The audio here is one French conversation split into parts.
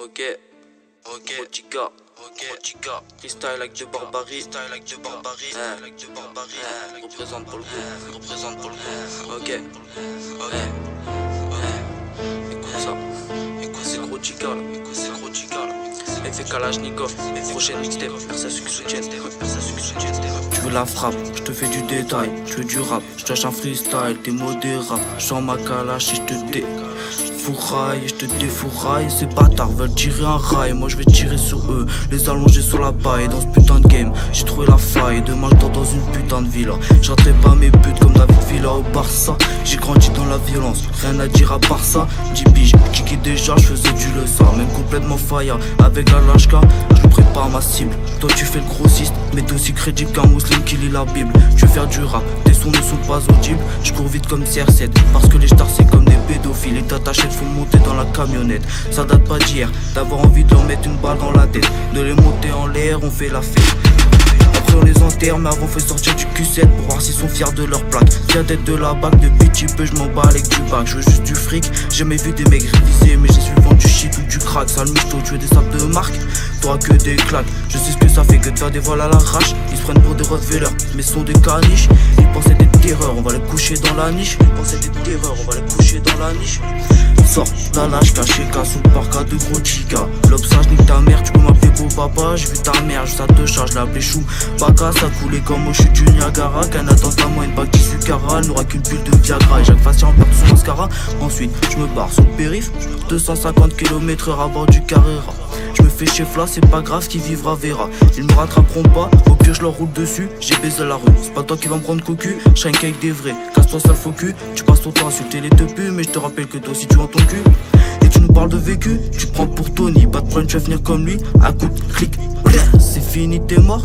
Ok, Rotika, freestyle avec de barbarie, représente pour le coup, ok, écoute ça, c'est Rotika là, effet Kalashnikov, prochaine mixtape, persa ceux qui soutiennent, tu veux la frappe, je te fais du détail, tu veux du rap, je cherche un freestyle, tes mots de rap, je sors ma calache et je te défouraille, je te défouraille, ces bâtards veulent tirer un rail, moi je vais tirer sur eux, les allonger sur la paille, dans ce putain de game, j'ai trouvé la faille, demain je dors dans une putain de villa, je raterai pas mes buts comme David Villa au Barça, j'ai grandi dans la violence, rien à dire à part ça, 10 piges, kické déjà, je faisais du leçon, même complètement faille, avec la lâche-ka, je prépare ma cible, toi tu fais le grossiste, mais t'es aussi crédible qu'un musulman qui lit la Bible, tu veux faire du rap, tes sons ne sont pas audibles, je cours vite comme CR7, parce que les stars c'est comme des pédophiles, et t'attacher faut monter dans la camionnette, ça date pas d'hier, d'avoir envie de leur mettre une balle dans la tête, de les monter en l'air, on fait la fête. Après on les enterre, mais avant on fait sortir du Q7 pour voir s'ils sont fiers de leur plaque. Tiens tête de la bague, de petit peu je m'en bats avec du bac. Je veux juste du fric, j'ai jamais vu des mecs révisés, mais j'ai su vendre du shit ou du crack. Sale mouche, tu veux des sables de marque, toi que des claques. Je sais ce que ça fait que de faire des voiles à l'arrache. Ils se prennent pour des Rottweilers, mais sont des caniches. Ils pensaient des terreurs, on va les coucher dans la niche. Ils pensaient des terreurs, on va les coucher dans la niche. Sors d'un lâche caché, casse sous le parka de gros chica. L'obsage nique ta mère, tu peux m'appeler beau papa. J'ai vu ta mère, ça te charge, la appelé chou. Baka, ça coulait comme au chute du Niagara. Canada, ta moi une bague d'issue Cara. N'aura qu'une bulle de Viagra. Et Jacques Fassia en perd son mascara. Ensuite, je me barre sur le périph'. 250 km/h à bord du Carrera. Je me fais chef là, c'est pas grave, qui vivra verra. Ils me rattraperont pas, au pire je leur roule dessus. J'ai baisé la rue, c'est pas toi qui vas me prendre cocu. J'suis avec des vrais, casse-toi sale faux cul. Tu passes ton temps à insulter les deux pubs, mais je te rappelle que toi aussi tu vends ton cul. Et tu nous parles de vécu, tu prends pour Tony. Pas de problème, tu vas venir comme lui, à coup de clic. C'est fini, t'es mort.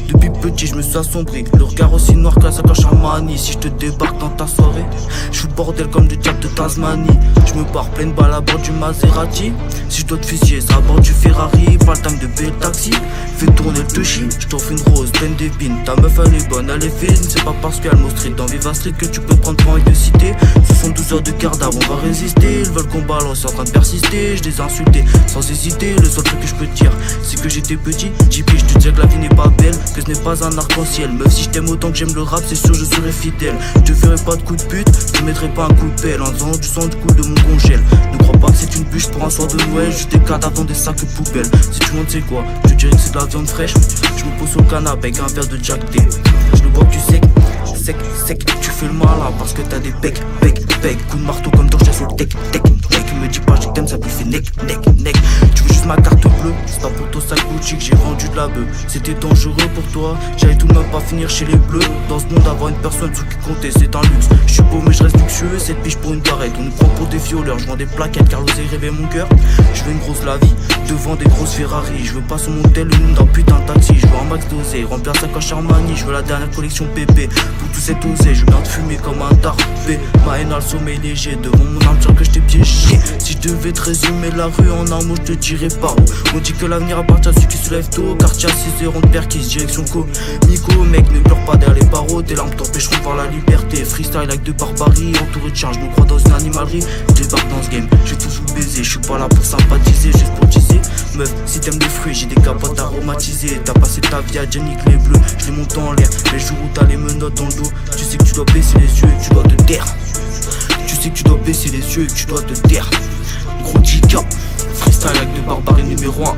Depuis petit, je me suis assombri. Le regard aussi noir que la sacoche Armani. Si je te débarque dans ta soirée, je suis le bordel comme le diable de Tasmanie. Je me barre pleine balle à bord du Maserati. Si je dois te fusiller, c'est à bord du Ferrari. Pas le time de payer le taxi. Fais tourner le touchy, je t'offre une rose pleine d'épines. Ta meuf elle est bonne, elle est fine. C'est pas parce qu'elle Street dans Viva Street que tu peux te prendre pour envie de citer. Ce sont 12 heures de garde avant, on va résister. Ils veulent qu'on balance, en train de persister. Je les ai insultés sans hésiter. Le seul truc que je peux te dire, c'est que j'étais petit. JP, je te disais que la vie n'est pas belle, que ce n'est pas un arc-en-ciel. Meuf, si je t'aime autant que j'aime le rap, c'est sûr je serai fidèle. Je te ferai pas de coup de pute, je te mettrai pas un coup de pelle. En disant du sang du coup de mon congèle. Ne crois pas que c'est une bûche pour un soir de Noël. Juste des cadavres dans des sacs poubelles. Si tu montes c'est quoi, je te dirais que c'est de la viande fraîche. Je me pose sur le canapé avec un verre de Jack D. Je le bois que tu sec, tu fais le malin parce que t'as des becs. Coup de marteau comme torché sur le tech. Me dis pas je t'aime, ça me fait neck. Tu veux juste ma carte bleue, c'est pas pour ton sac Gucci que j'ai vendu de la bœuf. C'était dangereux pour toi, j'allais tout de même pas finir chez les bleus. Dans ce monde avoir une personne sous qui compter c'est un luxe. Je suis beau mais je reste luxueux, cette piche pour une barrette. On nous prend pour des violeurs, je vends des plaquettes car l'oseille réveille mon cœur. Je veux une grosse la vie, devant des grosses Ferrari. Je veux pas sur mon tel le nom d'un putain de taxi. Je veux un max d'oseille, remplir sa coche Armani. Je veux la dernière collection PP, pour tout cet oseille. Je veux bien te fumer comme un tarpé. Ma haine a le sommeil léger, devant mon âme tiens que je t'ai piégé. Si je devais te résumer la rue en un mot, je te dirais par où. On dit que l'avenir appartient à ceux qui se lèvent tôt. Quartier à 6 heures, on te perquise, direction Nico, mec, ne pleure pas derrière les barreaux. Tes larmes t'empêcheront de voir la liberté. Freestyle avec de barbarie, entouré de charge, je me crois dans une animalerie. Je débarque dans ce game, j'ai tout sous baiser. Je suis pas là pour sympathiser, juste pour teaser. Meuf, si t'aimes les fruits, j'ai des capotes aromatisées. T'as passé ta vie à Jenny les bleus, je les monte en l'air. Les jours où t'as les menottes dans le dos, tu sais que tu dois baisser les yeux et que tu dois te taire. Tu sais que tu dois baisser les yeux et que tu dois te taire. Gros Tika, freestyle avec de barbarie numéro 1.